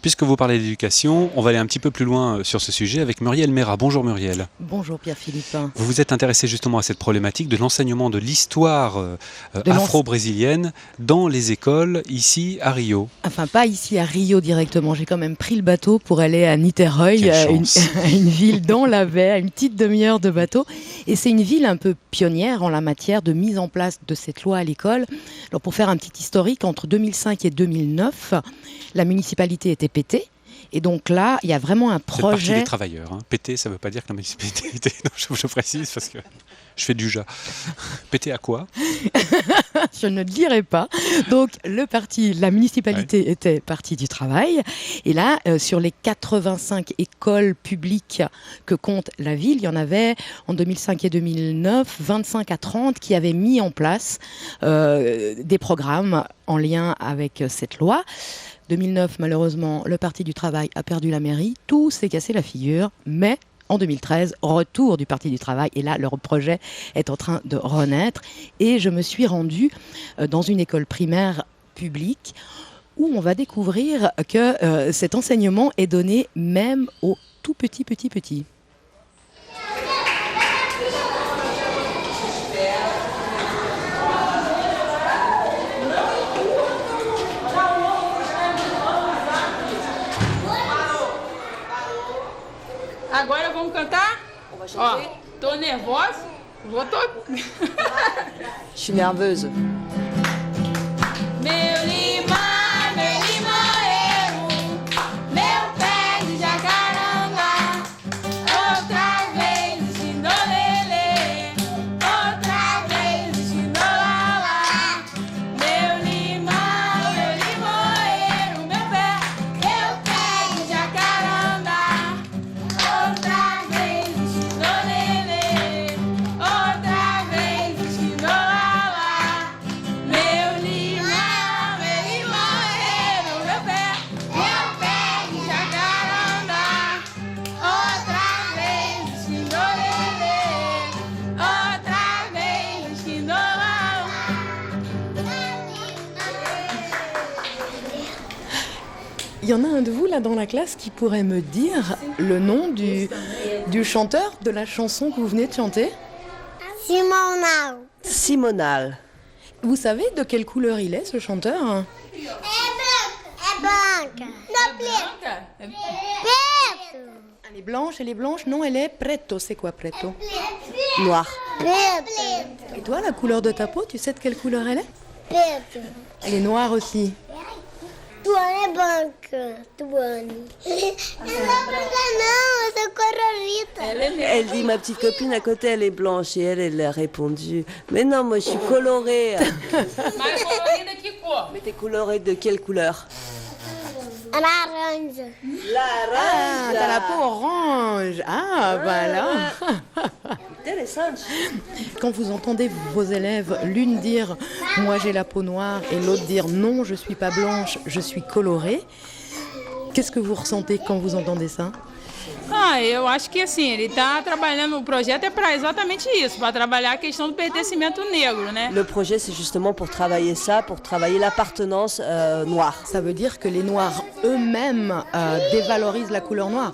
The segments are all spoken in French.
Puisque vous parlez d'éducation, on va aller un petit peu plus loin sur ce sujet avec Muriel Mérat. Bonjour Muriel. Bonjour Pierre-Philippe. Vous vous êtes intéressé justement à cette problématique de l'enseignement de l'histoire afro-brésilienne dans les écoles ici à Rio. Enfin, pas ici à Rio directement. J'ai quand même pris le bateau pour aller à Niterói, une ville dans la baie, à une petite demi-heure de bateau. Et c'est une ville un peu pionnière en la matière de mise en place de cette loi à l'école. Alors pour faire un petit historique, entre 2005 et 2009, la municipalité était pétée. Et donc là, il y a vraiment un projet... C'est le parti des travailleurs. Hein. Pété, ça ne veut pas dire que la municipalité était... Non, je précise parce que je fais du ja. Pété à quoi? Je ne dirai pas. Donc la municipalité était partie du travail. Et là, sur les 85 écoles publiques que compte la ville, il y en avait en 2005 et 2009, 25 à 30 qui avaient mis en place des programmes en lien avec cette loi. 2009, malheureusement, le Parti du Travail a perdu la mairie. Tout s'est cassé la figure, mais en 2013, retour du Parti du Travail. Et là, leur projet est en train de renaître. Et je me suis rendue dans une école primaire publique où on va découvrir que cet enseignement est donné même aux tout petits. Agora vamos cantar? Ó, tô nervosa. Je suis nerveuse. Meu limoeiro, meu pé de jacaranda, outra vez ensinou lelê, outra vez ensinou lalá. Meu limoeiro, meu pé de jacaranda, outra vez ensinou lelê, outra vez ensinou lalá. Meu limoeiro, meu pé de jacaranda, outra vez ensinou lelê, outra vez ensinou lalá. Il y en a un de vous là dans la classe qui pourrait me dire le nom du chanteur de la chanson que vous venez de chanter? Simonal. Vous savez de quelle couleur il est, ce chanteur? Elle est blanche, elle est blanche. Non, elle est preto. C'est quoi preto? Noir. Et toi, la couleur de ta peau, tu sais de quelle couleur elle est? Elle est noire aussi. Tuane é branca, Tuane. Não, eu sou colorida. Elle dit, ma petite copine à côté, elle est blanche. Et elle a répondu, mais non, moi je suis colorée. Mais colorida que cor? Mais t'es colorée de quelle couleur? Laranja. Ah, t'as la peau orange. Ah, voilà. Intéressant. Quand vous entendez vos élèves, l'une dire « moi j'ai la peau noire » et l'autre dire « non, je suis pas blanche, je suis colorée », qu'est-ce que vous ressentez quand vous entendez ça? Ah, eu acho que assim, ele está trabalhando, o projeto é para exatamente isso, para trabalhar a questão do pertencimento negro, né? Le projet, c'est justement pour travailler ça, pour travailler l'appartenance noire. Ça veut dire que les Noirs eux-mêmes dévalorisent la couleur noire?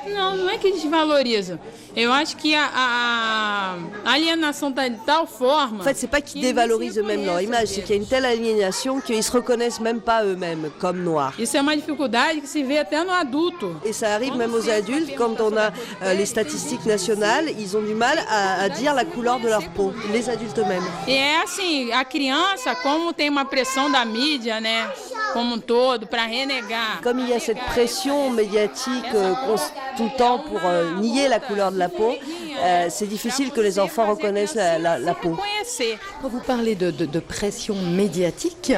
Não, não é que desvaloriza. Eu acho que a alienação está de tal forma... En fait, c'est pas qu'ils dévalorisent eux-mêmes leur image, c'est qu'il y a une telle aliénation qu'ils se reconnaissent même pas eux-mêmes comme noirs. Isso é uma dificuldade que se vê até no adulto. Et ça arrive même aux adultes, quand on a les statistiques nationales, ils ont du mal à dire la couleur de leur peau, les adultes eux-mêmes. E é assim, a criança, como tem uma pressão da mídia, né, como um todo, para renegar. Comme il y a cette pression médiatique tout le temps pour nier la couleur de la peau, c'est difficile que les enfants reconnaissent la peau. Quand vous parlez de pression médiatique,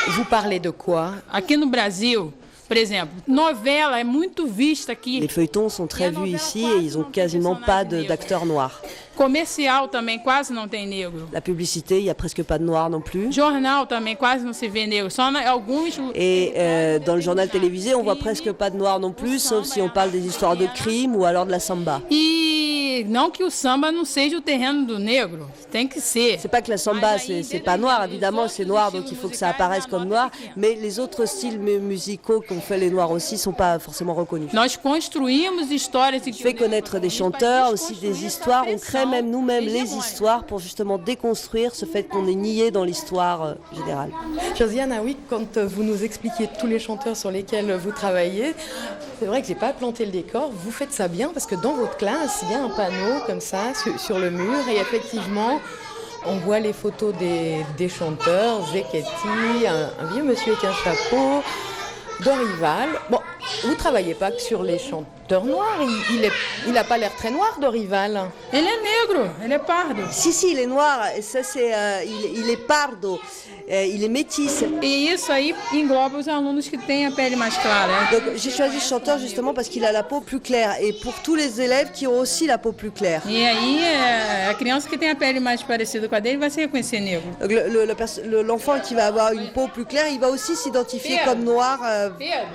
vous parlez de quoi? Aqui no Brasil, por exemplo, novela é muito vista aqui. Les feuilletons sont très vus ici et ils ont quasiment pas d'acteurs noirs. Comercial também quase não tem negro. La publicité, il y a presque pas de noirs non plus. Jornal também quase não se vê negro, só alguns. Et dans le journal télévisé, on voit presque pas de noirs non plus, sauf si on parle des histoires de crimes ou alors de la samba. E não que o samba não seja o terreno do negro, tem que ser. C'est pas que la samba, c'est pas noir, évidemment, c'est noir, donc il faut que ça apparaisse comme noir, mais les autres styles musicaux qu'ont fait les noirs aussi sont pas forcément reconnus. Nós construímos histórias. On fait connaître des chanteurs, aussi des histoires, on crée même nous-mêmes les histoires pour justement déconstruire ce fait qu'on est nié dans l'histoire générale. Josiane, oui, quand vous nous expliquiez tous les chanteurs sur lesquels vous travaillez, c'est vrai que j'ai pas planté le décor, vous faites ça bien parce que dans votre classe, il y a un panneau comme ça sur le mur et effectivement, on voit les photos des chanteurs, Zeketi, un vieux monsieur avec un chapeau, Dorival. Bon, vous ne travaillez pas que sur les chanteurs noirs, il n'a pas l'air très noir, Dorival. Ele é negro, ele é pardo. Si, il est noir, et ça c'est, il est pardo, il est métis. E isso aí engloba os alunos que têm a pele mais clara. Donc j'ai choisi ce chanteur justement parce qu'il a la peau plus claire et pour tous les élèves qui ont aussi la peau plus claire. E aí a criança que tem a pele mais parecida com a dele vai se reconhecer negro. Donc, l'enfant qui va avoir une peau plus claire, il va aussi s'identifier comme noir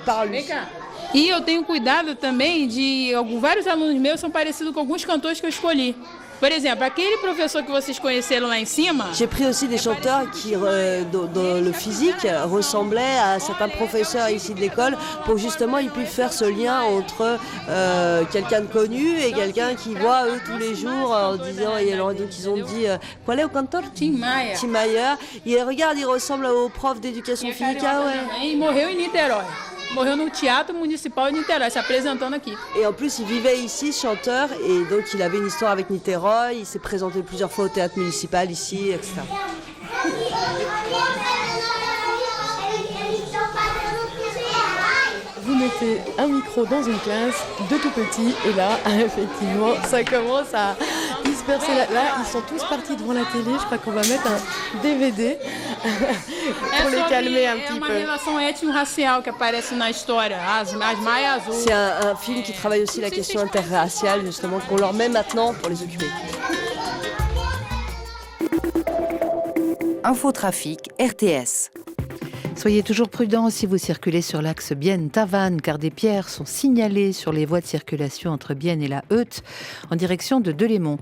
par lui. Vem cá. E eu tenho cuidado também de vários alunos meus são parecidos com alguns cantores que eu escolhi. Por exemplo, aquele professor que vocês conheceram lá em cima. J'ai pris aussi des chanteurs qui, dans le physique, ressemblaient à certains professeurs ici de l'école pour justement ils puissent faire ce lien entre quelqu'un de connu et quelqu'un qui voit eux tous les jours en disant, et alors, donc ils ont dit qual est le cantor? Tim Maia. Tim Maia. Et regarde, il ressemble au prof d'éducation physique. Ah ouais. E morreu em Niterói. Morreu no Teatro Municipal de Niterói, se apresentando aqui. Et en plus, il vivait ici, ce chanteur, et donc il avait une histoire avec Niterói, il s'est présenté plusieurs fois au théâtre municipal ici, etc. Vous mettez un micro dans une classe de tout petit et là, effectivement, ça commence à disperser. Là, ils sont tous partis devant la télé. Je crois qu'on va mettre un DVD pour les calmer un petit uma peu. relação étnico-racial que aparece na história, as maias azuis. C'est un film qui travaille aussi la question interraciale, justement, qu'on leur met maintenant pour les occuper. Infotrafic, RTS. Soyez toujours prudents si vous circulez sur l'axe Bienne-Tavannes, car des pierres sont signalées sur les voies de circulation entre Bienne et la Heute, en direction de Delémont.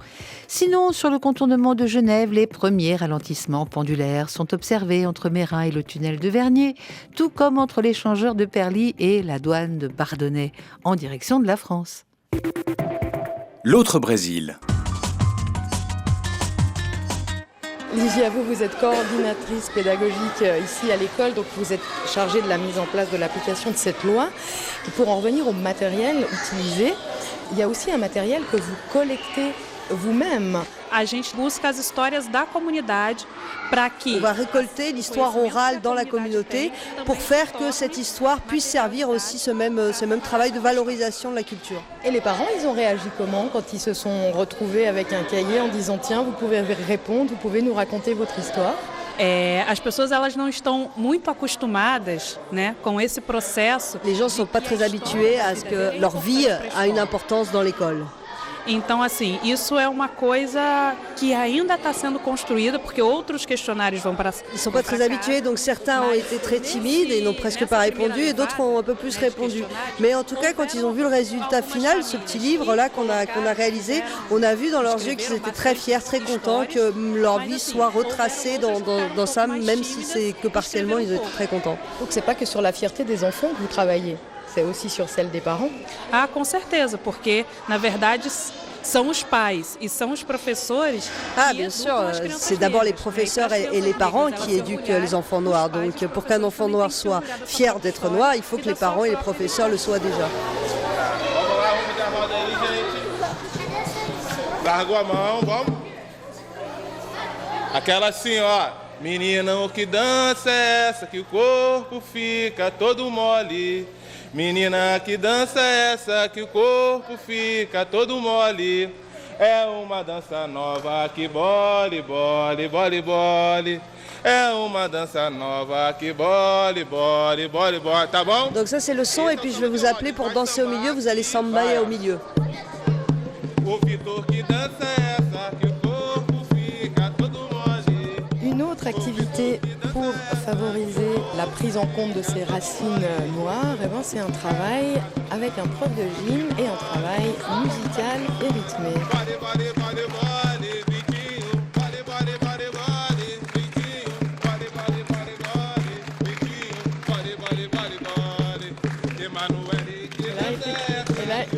Sinon, sur le contournement de Genève, les premiers ralentissements pendulaires sont observés entre Mérin et le tunnel de Vernier, tout comme entre l'échangeur de Perly et la douane de Bardonnay, en direction de la France. L'autre Brésil. Ligia, vous êtes coordinatrice pédagogique ici à l'école, donc vous êtes chargée de la mise en place de l'application de cette loi. Et pour en revenir au matériel utilisé, il y a aussi un matériel que vous collectez vous-même. A gente busca as histórias da comunidade para que... On va récolter l'histoire orale dans la communauté pour faire que cette histoire puisse servir aussi ce même travail de valorisation de la culture. Et les parents, ils ont réagi comment quand ils se sont retrouvés avec un cahier en disant « Tiens, vous pouvez répondre, vous pouvez nous raconter votre histoire ». As pessoas elas não estão muito acostumadas, né, com esse processo. Les gens ne sont pas très habitués à ce que leur vie a une importance dans l'école. Então, assim, isso é uma coisa que ainda está sendo construída, porque outros questionários vão para... Ils ne sont pas très habitués, donc certains ont été très timides et n'ont presque pas répondu, et d'autres ont un peu plus répondu. Mais en tout cas, quand ils ont vu le résultat final, ce petit livre-là qu'on a réalisé, on a vu dans leurs yeux qu'ils étaient très fiers, très contents que leur vie soit retracée dans ça, même si c'est que partiellement, ils étaient très contents. Donc c'est pas que sur la fierté des enfants que vous travaillez. C'est aussi sur celle des parents? Ah, com certeza, porque, na verdade, são os pais e são os professores. Ah, bien sûr, c'est d'abord les professeurs et les parents qui éduquent les enfants noirs. Donc, pour qu'un enfant noir soit fier d'être noir, il faut que les parents et les professeurs le soient déjà. Largou a mão, vamos. Aquela assim, ó. Menina, o que dança é essa que o corpo fica todo mole? Menina, que dança é essa que o corpo fica todo mole? É uma dança nova que bole, bole, bole, bole. É uma dança nova que bole, bole, bole, bole. Tá bom? Donc ça c'est le son et puis je vais vous appeler pour danser au milieu, vous allez sambailler au milieu. O Vitor, que dança é essa que o corpo fica todo mole? Une autre activité pour favoriser la prise en compte de ces racines noires, eh ben, c'est un travail avec un prof de gym et un travail musical et rythmé.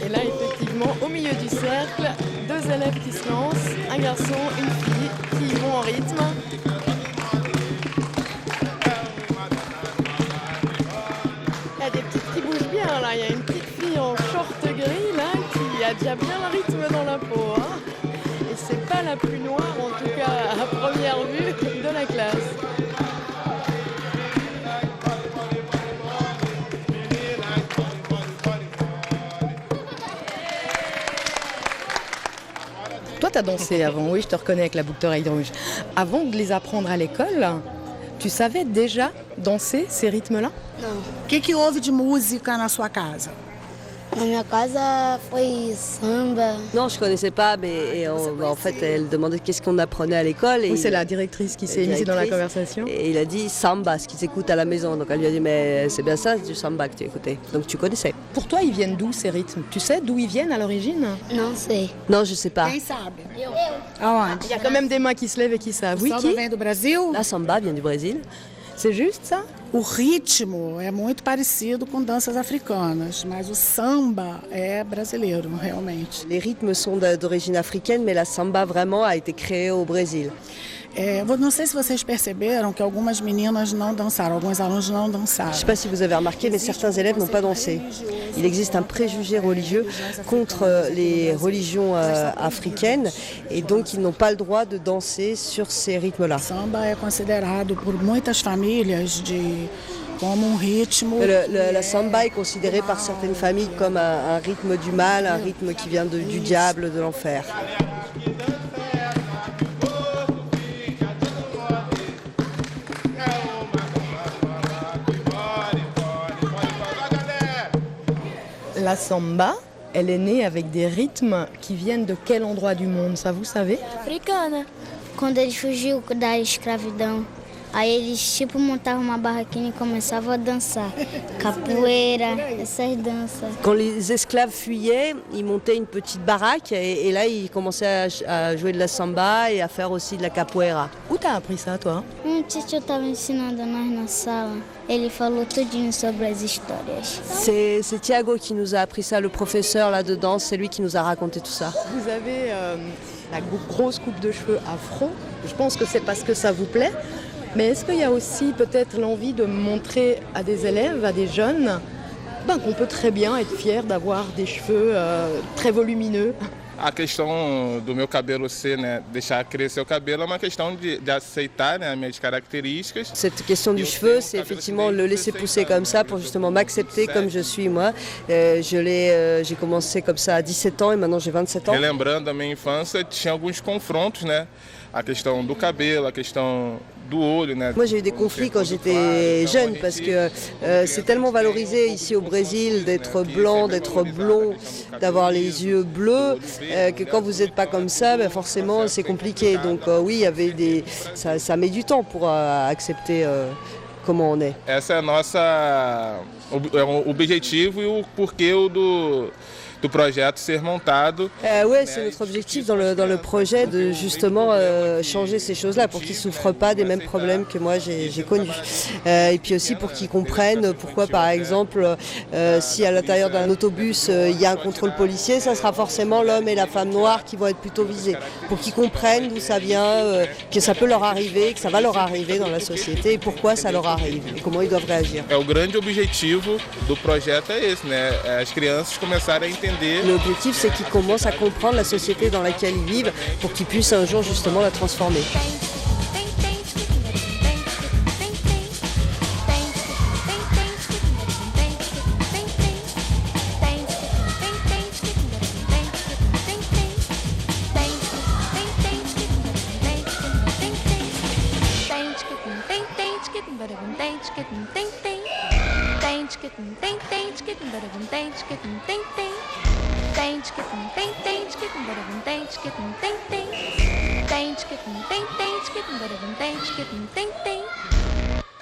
Et là, effectivement, au milieu du cercle, 2 élèves qui se lancent, un garçon, une fille, qui vont en rythme. Il y a des petites qui bougent bien, là. Il y a une petite fille en short gris, là, qui a déjà bien le rythme dans la peau. Hein. Et c'est pas la plus noire, en tout cas, à première vue, de la classe. Toi, tu as dansé avant, oui, je te reconnais avec la boucle d'oreille rouge. Avant de les apprendre à l'école, tu savais déjà danser ces rythmes-là? Não. O que houve de música na sua casa? Na minha casa foi samba. Non, je connaissais pas, mais en fait, elle demandait qu'est-ce qu'on apprenait à l'école. Oui, c'est la directrice qui s'est initiée dans la conversation. Et il a dit samba, ce qui s'écoute à la maison. Donc elle lui a dit, mais c'est bien ça, c'est du samba que tu écoutais. Donc tu connaissais. Pour toi, ils viennent d'où ces rythmes? Tu sais d'où ils viennent à l'origine? Não sei. Non, je sais pas. Quem sabe? Aonde? Il y a quand même des mains qui se lèvent et qui savent. O Oui, samba qui? vem do Brasil? La samba vient du Brésil. C'est juste ça? O ritmo é muito parecido com danças africanas, mas o samba é brasileiro, realmente. Les rythmes sont d'origine africaine, mais la samba vraiment a été créée au Brésil. Não sei se vocês perceberam que algumas meninas não dançaram, alguns alunos não dançaram. Je ne sais pas si vous avez remarqué, mais certains élèves n'ont pas dansé. Il existe un préjugé religieux contre les religions africaines et donc ils n'ont pas le droit de danser sur ces rythmes-là. O samba é considerado por muitas famílias como ritmo. La samba est considérée par certaines familles comme un rythme du mal, un rythme qui vient du diable, de l'enfer. La samba, elle est née avec des rythmes qui viennent de quel endroit du monde? Ça, vous savez? Africana. Quando eles fugiu da escravidão, aí eles tipo montavam uma barraquinha e começavam a dançar. Capoeira, essas danças. Quand les esclaves fuyaient, ils montaient une petite baraque et là ils commençaient à jouer de la samba et à faire aussi de la capoeira. Où t'as appris ça, toi? Tio estava ensinando nós na sala. Ele falou tudinho sobre as histórias. C'est Thiago qui nous a appris ça, le professeur là-dedans, c'est lui qui nous a raconté tout ça. Vous avez la grosse coupe de cheveux afro. Je pense que c'est parce que ça vous plaît. Mais est-ce qu'il y a aussi peut-être l'envie de montrer à des élèves, à des jeunes, qu'on peut très bien être fier d'avoir des cheveux très volumineux? A questão do meu cabelo ser, deixar crescer o cabelo é uma questão de aceitar, as minhas características. Cette question du cheveu, c'est effectivement le laisser pousser comme ça pour justement m'accepter comme je suis moi. J'ai commencé comme ça à 17 ans et maintenant j'ai 27 ans. Relembrando a minha infância, tinha alguns confrontos, A questão do cabelo, a questão do olho, Moi j'ai eu des conflits quand j'étais jeune parce que c'est tellement valorisé ici au Brésil d'être blanc, d'être blond, d'avoir les yeux bleus que quand vous n'êtes pas comme ça, forcément c'est compliqué. Donc oui, il y avait ça met du temps pour accepter comment on est. Essa é o objetivo e o porquê do projeto ser montado. Oui, c'est notre objectif dans le projet de justement changer ces choses-là pour qu'ils ne souffrent pas des mêmes problèmes que moi j'ai connus. Et puis aussi pour qu'ils comprennent pourquoi par exemple si à l'intérieur d'un autobus il y a un contrôle policier, ça sera forcément l'homme et la femme noire qui vont être plutôt visés. Pour qu'ils comprennent d'où ça vient, que ça peut leur arriver, que ça va leur arriver dans la société et pourquoi ça leur arrive et comment ils doivent réagir. O grande objetivo do projeto é esse, As crianças começarem a entender. L'objectif, c'est qu'ils commencent à comprendre la société dans laquelle ils vivent pour qu'ils puissent un jour justement la transformer. Tem,